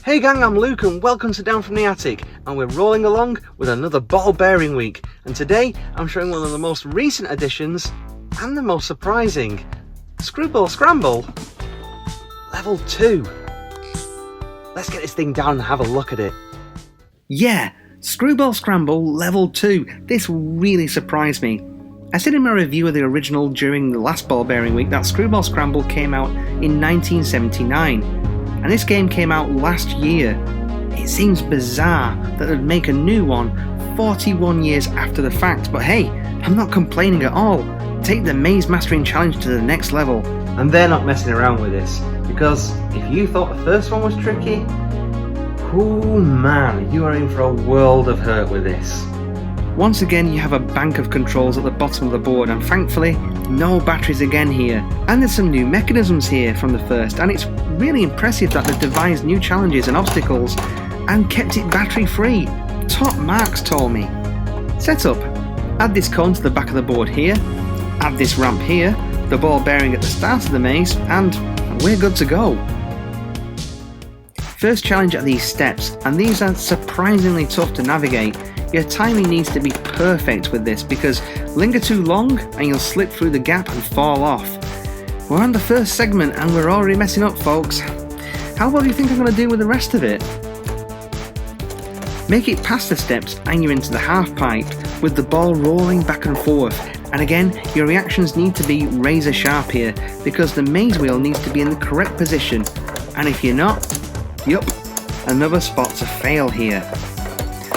Hey gang, I'm Luke and welcome to Down from the Attic, and we're rolling along with another ball bearing week, and today I'm showing one of the most recent additions and the most surprising, Screwball Scramble Level 2. Let's get this thing down and have a look at it. Yeah, Screwball Scramble Level 2, this really surprised me. I said in my review of the original during the last ball bearing week that Screwball Scramble came out in 1979. And this game came out last year. It seems bizarre that they'd make a new one 41 years after the fact, but hey, I'm not complaining at all. Take the Maze Mastering Challenge to the next level. And they're not messing around with this, because if you thought the first one was tricky, oh man, you are in for a world of hurt with this. Once again, you have a bank of controls at the bottom of the board, and thankfully, no batteries again here. And there's some new mechanisms here from the first, and it's really impressive that they've devised new challenges and obstacles and kept it battery free. Top marks, told me. Setup: add this cone to the back of the board here, add this ramp here, the ball bearing at the start of the maze, and we're good to go. First challenge are these steps, and these are surprisingly tough to navigate. Your timing needs to be perfect with this, because linger too long and you'll slip through the gap and fall off. We're on the first segment and we're already messing up, folks. How well do you think I'm going to do with the rest of it? Make it past the steps and you're into the half pipe, with the ball rolling back and forth. And again, your reactions need to be razor sharp here, because the maze wheel needs to be in the correct position. And if you're not, yup, another spot to fail here.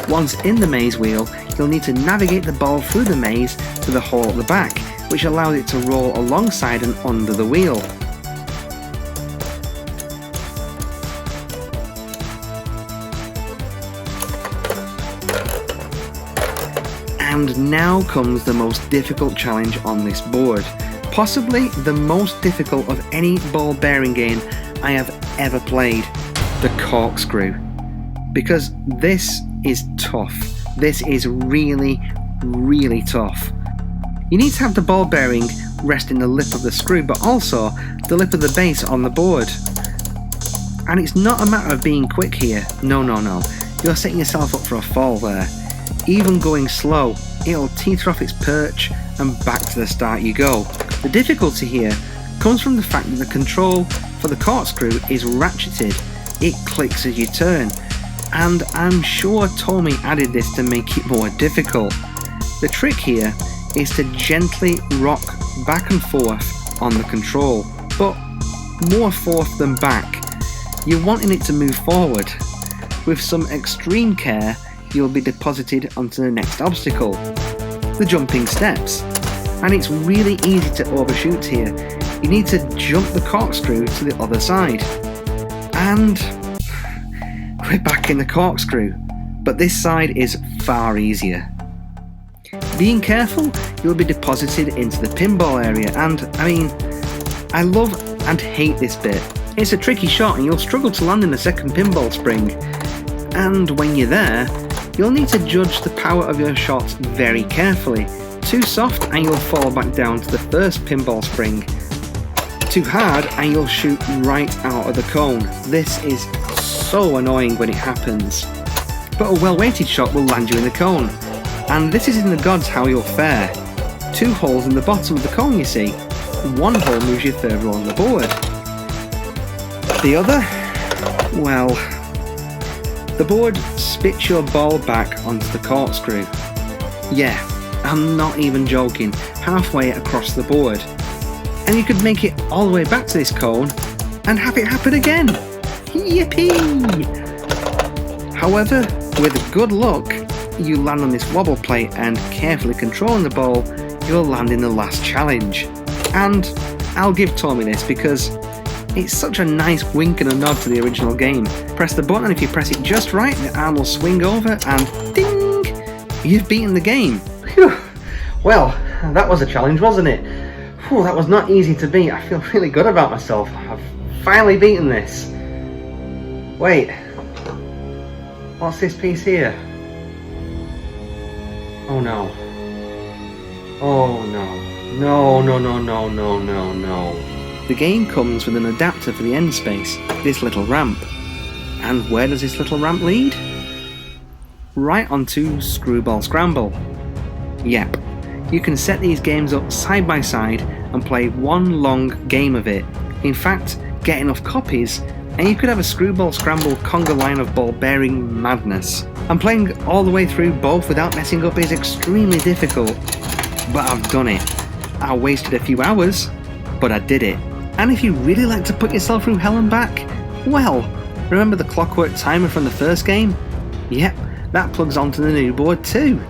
Once in the maze wheel, you'll need to navigate the ball through the maze to the hole at the back, which allows it to roll alongside and under the wheel. And now comes the most difficult challenge on this board. Possibly the most difficult of any ball bearing game I have ever played, the corkscrew. Because this is tough. This is really, really tough. You need to have the ball bearing rest in the lip of the screw, but also the lip of the base on the board. And it's not a matter of being quick here. No. You're setting yourself up for a fall there. Even going slow, it'll teeter off its perch and back to the start you go. The difficulty here comes from the fact that the control for the corkscrew is ratcheted. It clicks as you turn. And I'm sure Tommy added this to make it more difficult. The trick here is to gently rock back and forth on the control, but more forth than back. You're wanting it to move forward. With some extreme care, you'll be deposited onto the next obstacle, the jumping steps. And it's really easy to overshoot here. You need to jump the corkscrew to the other side. And we're back in the corkscrew, but this side is far easier. Being careful, you'll be deposited into the pinball area, and I love and hate this bit. It's a tricky shot and you'll struggle to land in the second pinball spring. And when you're there, you'll need to judge the power of your shots very carefully. Too soft and you'll fall back down to the first pinball spring. Too hard and you'll shoot right out of the cone. This is so annoying when it happens. But a well-weighted shot will land you in the cone. And this is in the gods how you'll fare. 2 holes in the bottom of the cone, you see. 1 hole moves you further on the board. The other? Well, the board spits your ball back onto the corkscrew. Yeah, I'm not even joking, halfway across the board. And you could make it all the way back to this cone and have it happen again. Yippee! However, with good luck, you land on this wobble plate and carefully controlling the ball, you'll land in the last challenge. And I'll give Tommy this because it's such a nice wink and a nod to the original game. Press the button and if you press it just right, the arm will swing over and ding! You've beaten the game. Phew. Well, that was a challenge, wasn't it? Whew, that was not easy to beat. I feel really good about myself. I've finally beaten this. Wait, what's this piece here? Oh no. Oh no. No. The game comes with an adapter for the end space, this little ramp. And where does this little ramp lead? Right onto Screwball Scramble. Yep, you can set these games up side by side and play one long game of it. In fact, get enough copies and you could have a Screwball Scramble conga line of ball bearing madness. And playing all the way through both without messing up is extremely difficult, but I've done it. I wasted a few hours, but I did it. And if you really like to put yourself through hell and back, well, remember the clockwork timer from the first game? Yep, that plugs onto the new board too.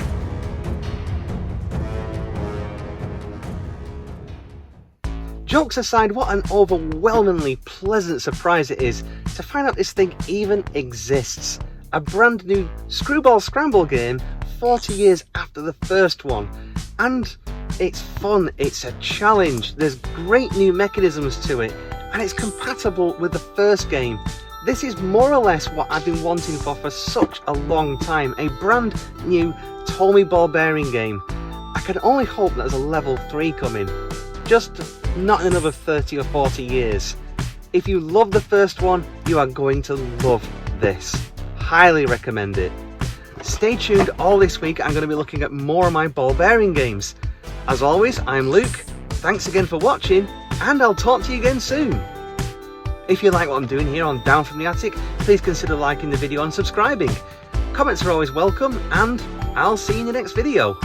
Jokes aside, what an overwhelmingly pleasant surprise it is to find out this thing even exists. A brand new Screwball Scramble game 40 years after the first one. And it's fun, it's a challenge, there's great new mechanisms to it, and it's compatible with the first game. This is more or less what I've been wanting for such a long time, a brand new Tomy ball bearing game. I can only hope that there's a level 3 coming, just not in another 30 or 40 years. If you love the first one, you are going to love this. Highly recommend it. Stay tuned, all this week I'm going to be looking at more of my ball bearing games. As always, I'm Luke, thanks again for watching, and I'll talk to you again soon. If you like what I'm doing here on Down From The Attic, please consider liking the video and subscribing. Comments are always welcome, and I'll see you in the next video.